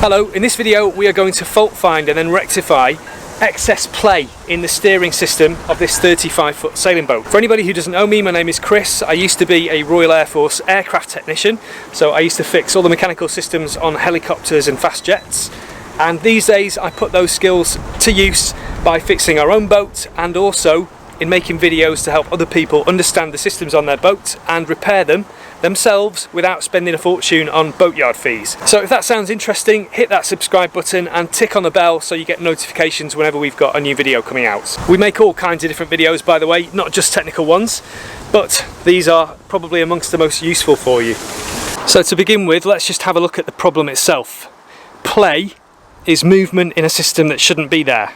Hello, in this video we are going to fault find and then rectify excess play in the steering system of this 35-foot sailing boat. For anybody who doesn't know me, my name is Chris. I used to be a Royal Air Force aircraft technician, so I used to fix all the mechanical systems on helicopters and fast jets. And these days I put those skills to use by fixing our own boat and also in making videos to help other people understand the systems on their boat and repair them themselves without spending a fortune on boatyard fees. So if that sounds interesting, hit that subscribe button and tick on the bell so you get notifications whenever we've got a new video coming out. We make all kinds of different videos, by the way, not just technical ones, but these are probably amongst the most useful for you. So to begin with, let's just have a look at the problem itself. Play is movement in a system that shouldn't be there.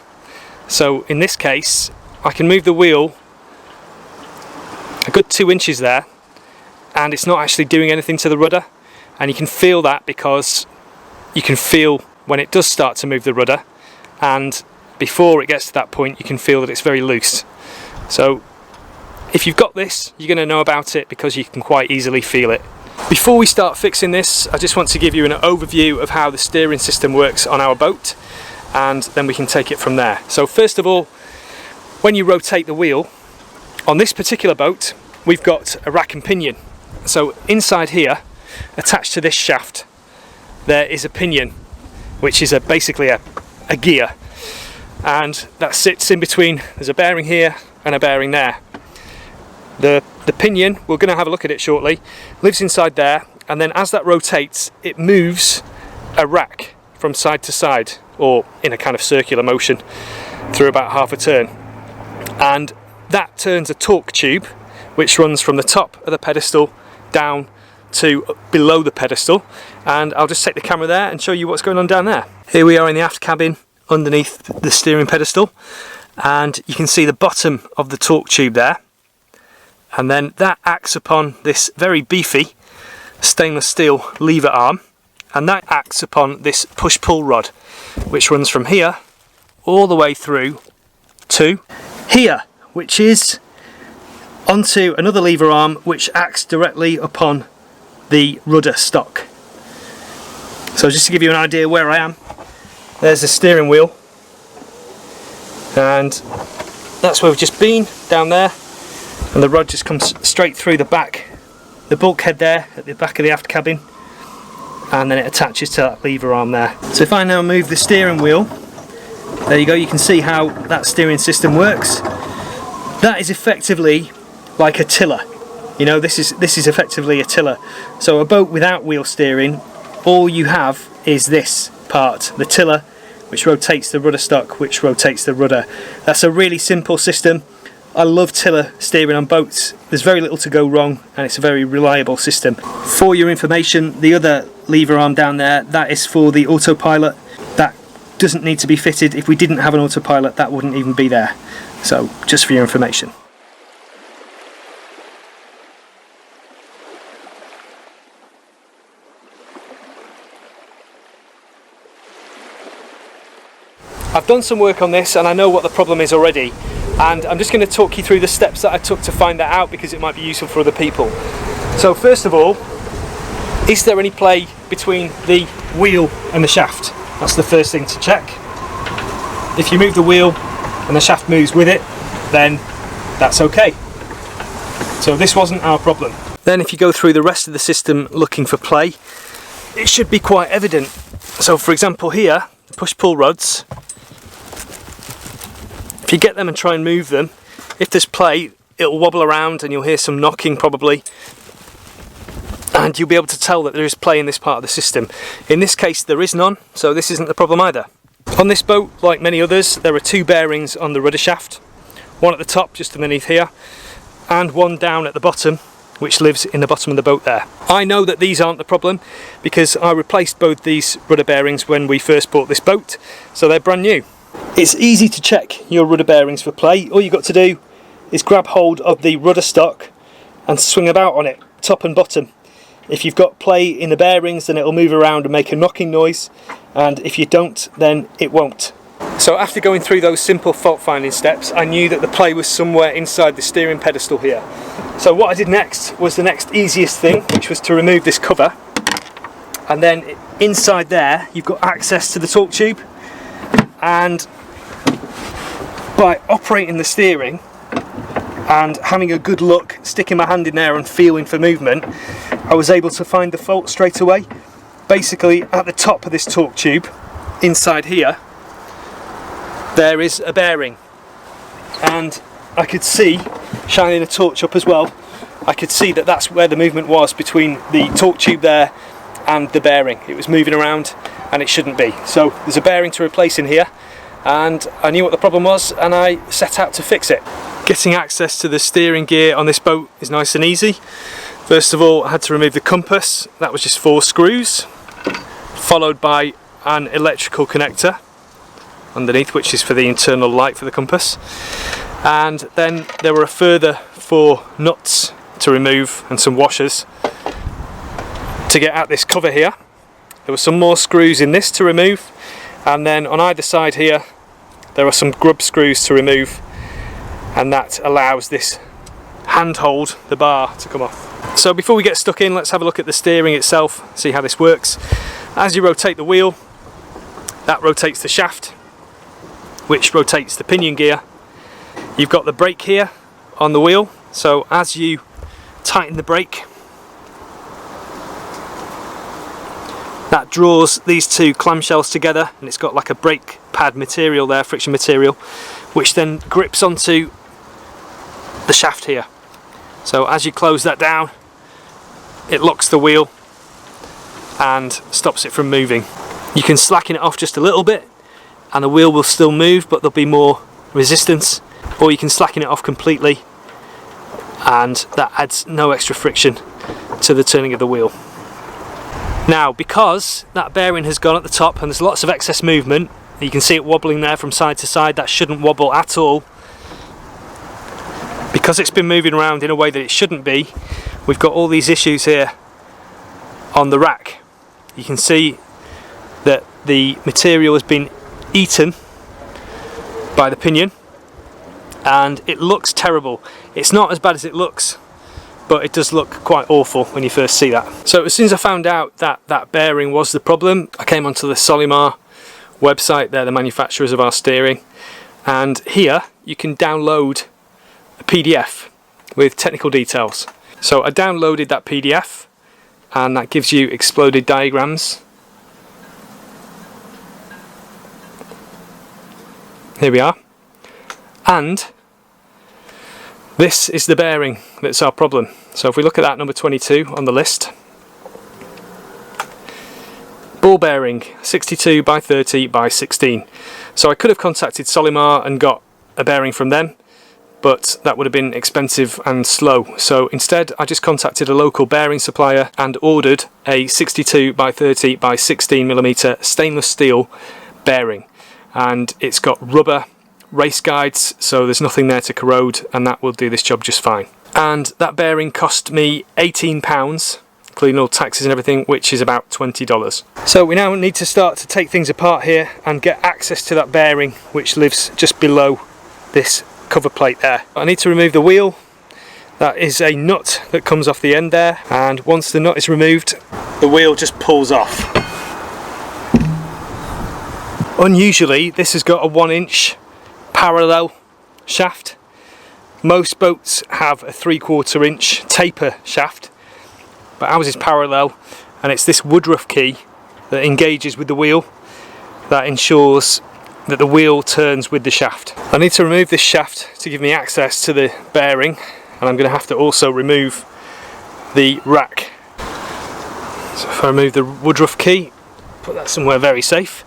So in this case, I can move the wheel a good 2 inches there and it's not actually doing anything to the rudder, and you can feel that because you can feel when it does start to move the rudder, and before it gets to that point you can feel that it's very loose. So if you've got this, you're going to know about it because you can quite easily feel it. Before we start fixing this, I just want to give you an overview of how the steering system works on our boat, and then we can take it from there. So first of all, when you rotate the wheel, on this particular boat we've got a rack and pinion. So inside here, attached to this shaft, there is a pinion, which is basically a gear, and that sits in between. There's a bearing here and a bearing there. The pinion, we're going to have a look at it shortly, lives inside there, and then as that rotates it moves a rack from side to side, or in a kind of circular motion through about half a turn, and that turns a torque tube which runs from the top of the pedestal down to below the pedestal, and I'll just take the camera there and show you what's going on down there. Here we are in the aft cabin underneath the steering pedestal, and you can see the bottom of the torque tube there, and then that acts upon this very beefy stainless steel lever arm, and that acts upon this push-pull rod which runs from here all the way through to here, which is onto another lever arm which acts directly upon the rudder stock. So just to give you an idea where I am, there's the steering wheel, and that's where we've just been, down there, and the rod just comes straight through the back, the bulkhead there at the back of the aft cabin, and then it attaches to that lever arm there. So if I now move the steering wheel, there you go, you can see how that steering system works. That is effectively like a tiller. You know, this is effectively a tiller. So a boat without wheel steering, all you have is this part, the tiller, which rotates the rudder stock, which rotates the rudder. That's a really simple system. I love tiller steering on boats. There's very little to go wrong and it's a very reliable system. For your information, the other lever arm down there, that is for the autopilot. That doesn't need to be fitted. If we didn't have an autopilot, that wouldn't even be there. So just for your information. I've done some work on this and I know what the problem is already, and I'm just going to talk you through the steps that I took to find that out because it might be useful for other people. So first of all, is there any play between the wheel and the shaft? That's the first thing to check. If you move the wheel and the shaft moves with it, then that's okay. So this wasn't our problem. Then if you go through the rest of the system looking for play, it should be quite evident. So for example here, the push-pull rods, if you get them and try and move them, if there's play, it'll wobble around and you'll hear some knocking probably, and you'll be able to tell that there is play in this part of the system. In this case there is none, so this isn't the problem either. On this boat, like many others, there are 2 bearings on the rudder shaft, one at the top just underneath here and one down at the bottom which lives in the bottom of the boat there. I know that these aren't the problem because I replaced both these rudder bearings when we first bought this boat, so they're brand new. It's easy to check your rudder bearings for play. All you've got to do is grab hold of the rudder stock and swing about on it, top and bottom. If you've got play in the bearings, then it'll move around and make a knocking noise, and if you don't, then it won't. So after going through those simple fault finding steps, I knew that the play was somewhere inside the steering pedestal here. So what I did next was the next easiest thing, which was to remove this cover, and then inside there you've got access to the torque tube, and by operating the steering and having a good look, sticking my hand in there and feeling for movement, I was able to find the fault straight away. Basically, at the top of this torque tube, inside here, there is a bearing, and I could see, shining a torch up as well, I could see that that's where the movement was between the torque tube there and the bearing. It was moving around and it shouldn't be. So there's a bearing to replace in here, and I knew what the problem was and I set out to fix it. Getting access to the steering gear on this boat is nice and easy. First of all, I had to remove the compass. That was just 4 screws, followed by an electrical connector underneath, which is for the internal light for the compass. And then there were a further 4 nuts to remove and some washers to get at this cover here. There were some more screws in this to remove, and then on either side here there are some grub screws to remove, and that allows this handhold, the bar, to come off. So before we get stuck in, let's have a look at the steering itself, see how this works. As you rotate the wheel, that rotates the shaft, which rotates the pinion gear. You've got the brake here on the wheel, so as you tighten the brake, that draws these 2 clamshells together, and it's got like a brake pad material there, friction material, which then grips onto the shaft here. So as you close that down, it locks the wheel and stops it from moving. You can slacken it off just a little bit and the wheel will still move, but there'll be more resistance, or you can slacken it off completely and that adds no extra friction to the turning of the wheel. Now, because that bearing has gone at the top and there's lots of excess movement, you can see it wobbling there from side to side, that shouldn't wobble at all. Because it's been moving around in a way that it shouldn't be, we've got all these issues here on the rack. You can see that the material has been eaten by the pinion and it looks terrible. It's not as bad as it looks, but it does look quite awful when you first see that. So as soon as I found out that that bearing was the problem, I came onto the Solimar website. They're the manufacturers of our steering, and here you can download a PDF with technical details. So I downloaded that PDF and that gives you exploded diagrams. Here we are, and this is the bearing that's our problem. So if we look at that number 22 on the list, ball bearing 62 by 30 by 16. So I could have contacted Solimar and got a bearing from them, but that would have been expensive and slow. So instead I just contacted a local bearing supplier and ordered a 62 by 30 by 16 millimeter stainless steel bearing, and it's got rubber race guides, so there's nothing there to corrode, and that will do this job just fine. And that bearing cost me £18, including all taxes and everything, which is about $20. So we now need to start to take things apart here and get access to that bearing, which lives just below this cover plate there. I need to remove the wheel. That is a nut that comes off the end there, and once the nut is removed, the wheel just pulls off. Unusually, this has got a 1-inch parallel shaft. Most boats have a 3/4 inch taper shaft, but ours is parallel, and it's this woodruff key that engages with the wheel that ensures that the wheel turns with the shaft. I need to remove this shaft to give me access to the bearing, and I'm going to have to also remove the rack. So if I remove the woodruff key, put that somewhere very safe,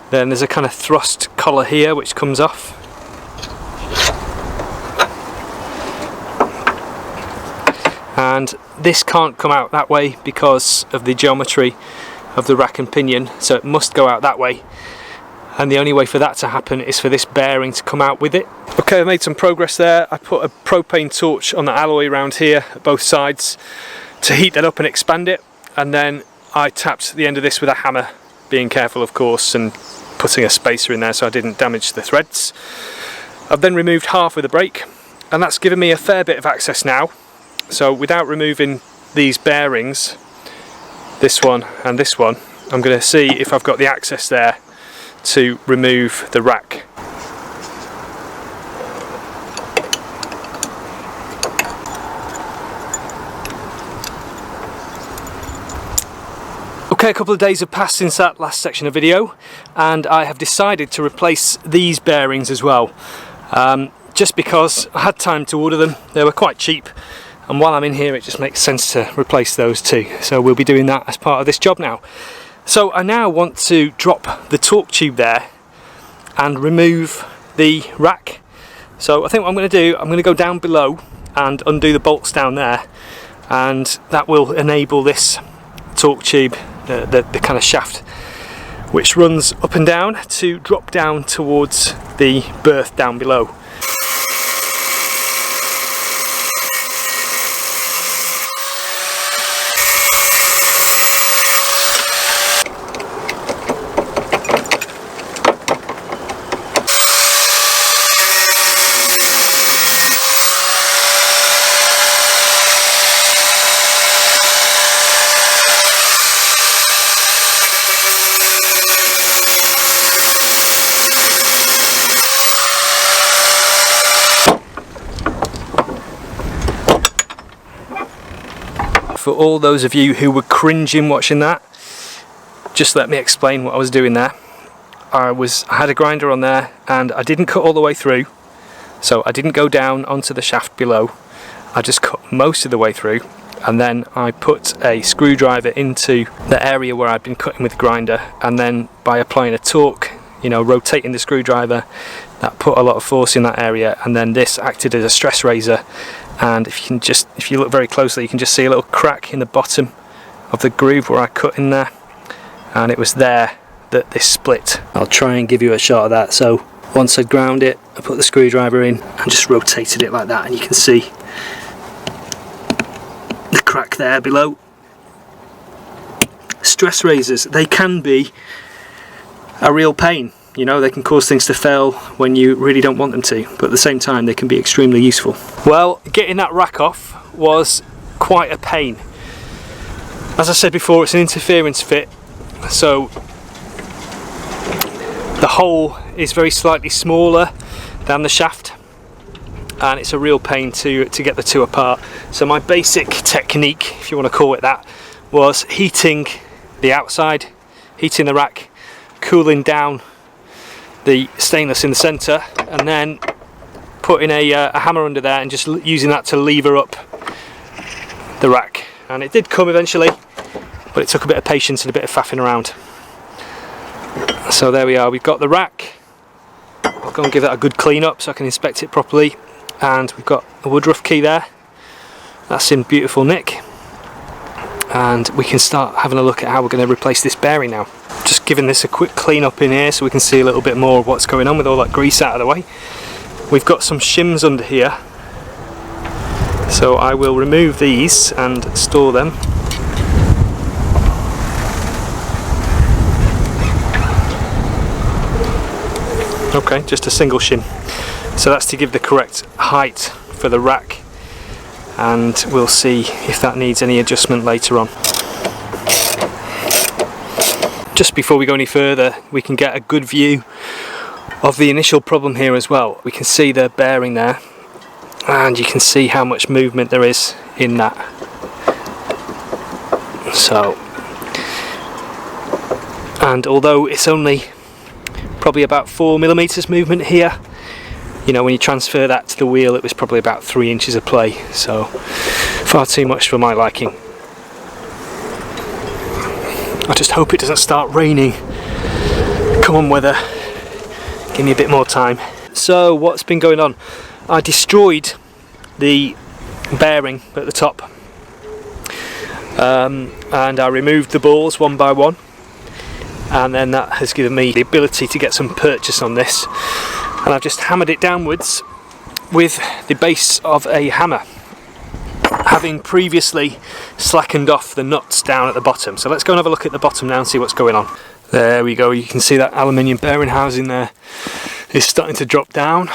then there's a kind of thrust collar here which comes off. And this can't come out that way because of the geometry of the rack and pinion, so it must go out that way, and the only way for that to happen is for this bearing to come out with it. Okay, I've made some progress there. I put a propane torch on the alloy around here at both sides to heat that up and expand it, and then I tapped the end of this with a hammer, being careful of course, and putting a spacer in there so I didn't damage the threads. I've then removed half with a brake, and that's given me a fair bit of access now. So without removing these bearings, this one and this one, I'm going to see if I've got the access there to remove the rack. Okay, a couple of days have passed since that last section of video, and I have decided to replace these bearings as well. Just because I had time to order them, they were quite cheap, and while I'm in here it just makes sense to replace those too. So we'll be doing that as part of this job now. So I now want to drop the torque tube there and remove the rack. So I think what I'm going to do, I'm going to go down below and undo the bolts down there, and that will enable this torque tube, the kind of shaft which runs up and down, to drop down towards the berth down below. For all those of you who were cringing watching that, just let me explain what I was doing there. I had a grinder on there and I didn't cut all the way through, so I didn't go down onto the shaft below. I just cut most of the way through, and then I put a screwdriver into the area where I'd been cutting with the grinder, and then by applying a torque, you know, rotating the screwdriver, that put a lot of force in that area, and then this acted as a stress razor. And if you look very closely, you can just see a little crack in the bottom of the groove where I cut in there, and it was there that this split. I'll try and give you a shot of that. So once I'd ground it, I put the screwdriver in and just rotated it like that, and you can see the crack there below. Stress razors, they can be a real pain. You know, they can cause things to fail when you really don't want them to, but at the same time they can be extremely useful. Well, getting that rack off was quite a pain. As I said before, it's an interference fit, so the hole is very slightly smaller than the shaft, and it's a real pain to get the two apart. So my basic technique, if you want to call it that, was heating the outside, heating the rack, cooling down the stainless in the centre, and then putting a hammer under there and just using that to lever up the rack. And it did come eventually, but it took a bit of patience and a bit of faffing around. So there we are, we've got the rack. I'll go and give that a good clean up so I can inspect it properly, and we've got the woodruff key there. That's in beautiful nick, and we can start having a look at how we're going to replace this bearing now. Just giving this a quick clean up in here so we can see a little bit more of what's going on with all that grease out of the way. We've got some shims under here, so I will remove these and store them. Okay, just a single shim. So that's to give the correct height for the rack, and we'll see if that needs any adjustment later on. Just before we go any further, we can get a good view of the initial problem here as well. We can see the bearing there, and you can see how much movement there is in that. So, and although it's only probably about 4mm movement here, you know, when you transfer that to the wheel, it was probably about 3 inches of play, so far too much for my liking. I just hope it doesn't start raining. Come on, weather, give me a bit more time. So what's been going on? I destroyed the bearing at the top, and I removed the balls one by one, and then that has given me the ability to get some purchase on this, and I've just hammered it downwards with the base of a hammer, having previously slackened off the nuts down at the bottom. So let's go and have a look at the bottom now and see what's going on. There we go, you can see that aluminium bearing housing there is starting to drop down.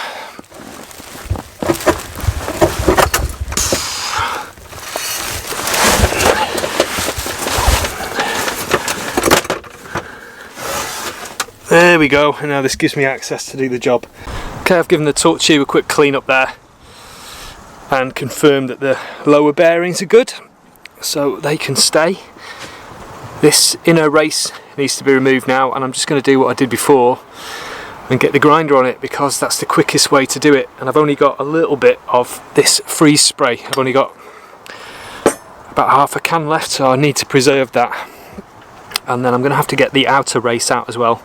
There we go, and now this gives me access to do the job. Okay, I've given the torque tube a quick clean up there and confirmed that the lower bearings are good, so they can stay. This inner race needs to be removed now, and I'm just going to do what I did before and get the grinder on it, because that's the quickest way to do it. And I've only got a little bit of this freeze spray. I've only got about half a can left, so I need to preserve that. And then I'm going to have to get the outer race out as well.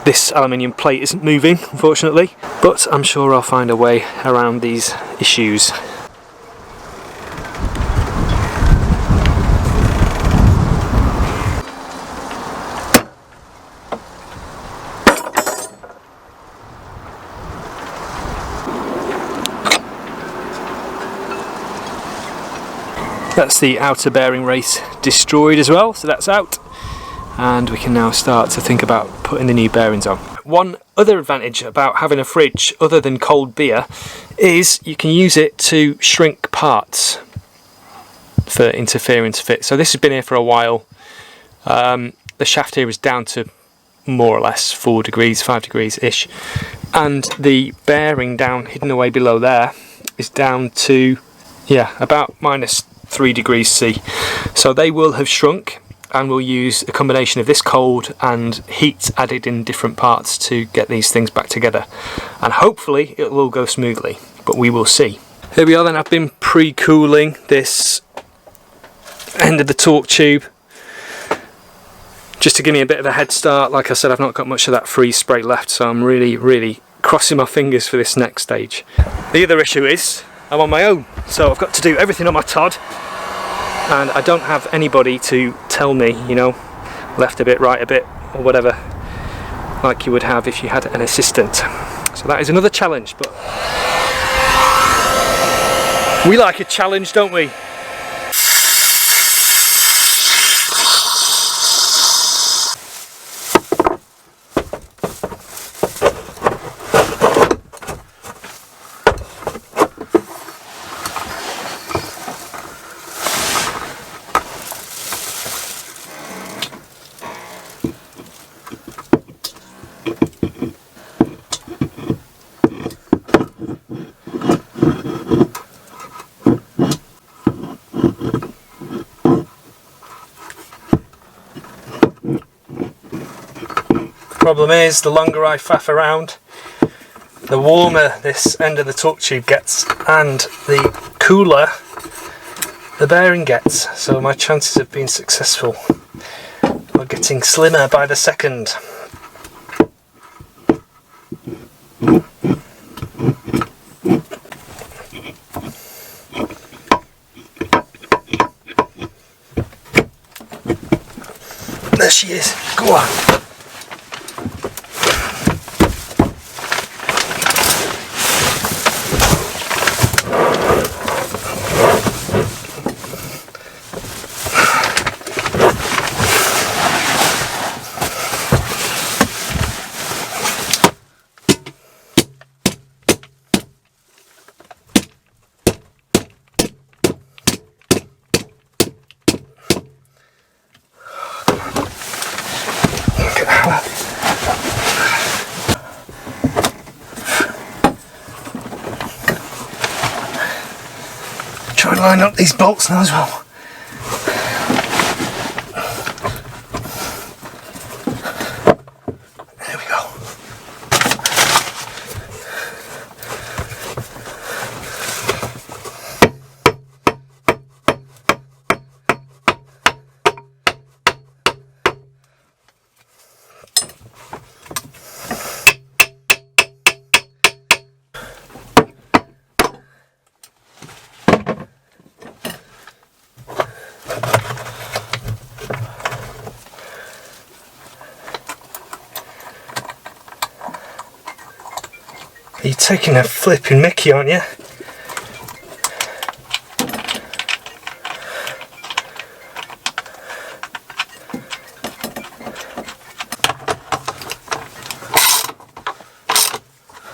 This aluminium plate isn't moving, unfortunately, but I'm sure I'll find a way around these issues. That's the outer bearing race destroyed as well, so that's out. And we can now start to think about putting the new bearings on. One other advantage about having a fridge other than cold beer is you can use it to shrink parts for interference fit. So this has been here for a while. The shaft here is down to more or less 4 degrees, 5 degrees ish, and the bearing down hidden away below there is down to about -3 degrees C. So they will have shrunk, and we'll use a combination of this cold and heat added in different parts to get these things back together, and hopefully it will go smoothly, but we will see. Here we are then. I've been pre-cooling this end of the torque tube just to give me a bit of a head start. Like I said, I've not got much of that freeze spray left, so I'm really crossing my fingers for this next stage. The other issue is I'm on my own, so I've got to do everything on my Todd, and I don't have anybody to tell me, you know, left a bit, right a bit, or whatever, like you would have if you had an assistant. So that is another challenge, but we like a challenge, don't we? Problem is, the longer I faff around, the warmer this end of the torque tube gets, and the cooler the bearing gets. So my chances of being successful are getting slimmer by the second. There she is. Go on. Try and line up these bolts now as well. There we go. You're taking a flipping mickey, aren't you?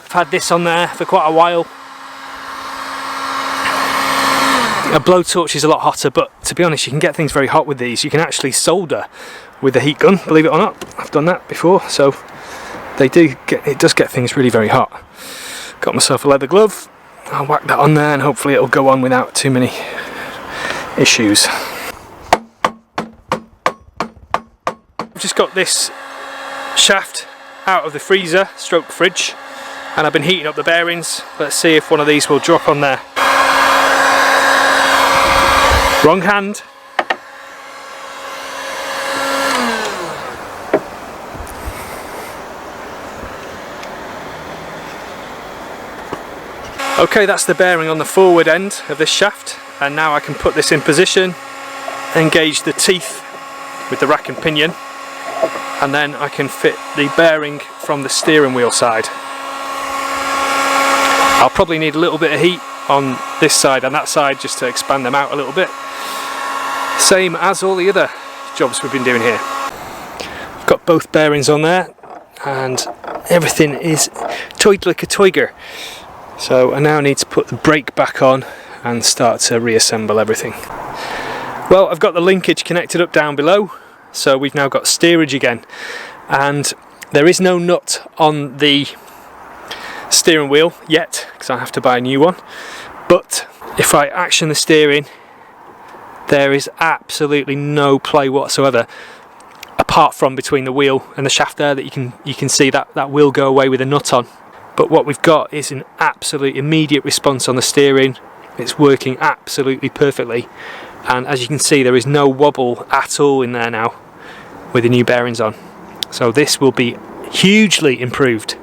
I've had this on there for quite a while. A blowtorch is a lot hotter, but to be honest, you can get things very hot with these. You can actually solder with a heat gun, believe it or not. I've done that before, so it does get things really very hot. Got myself a leather glove. I'll whack that on there and hopefully it'll go on without too many issues. I've just got this shaft out of the freezer stroke fridge, and I've been heating up the bearings. Let's see if one of these will drop on there. Wrong hand. Okay, that's the bearing on the forward end of this shaft, and now I can put this in position, engage the teeth with the rack and pinion, and then I can fit the bearing from the steering wheel side. I'll probably need a little bit of heat on this side and that side just to expand them out a little bit. Same as all the other jobs we've been doing here. I've got both bearings on there and everything is toyed like a tiger. So I now need to put the brake back on and start to reassemble everything. Well, I've got the linkage connected up down below, so we've now got steerage again, and there is no nut on the steering wheel yet because I have to buy a new one, but if I action the steering there is absolutely no play whatsoever apart from between the wheel and the shaft there that you can see that will go away with a nut on. But what we've got is an absolute immediate response on the steering. It's working absolutely perfectly, and as you can see there is no wobble at all in there now with the new bearings on. So this will be hugely improved.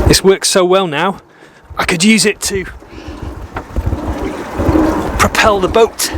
This works so well now, I could use it to propel the boat.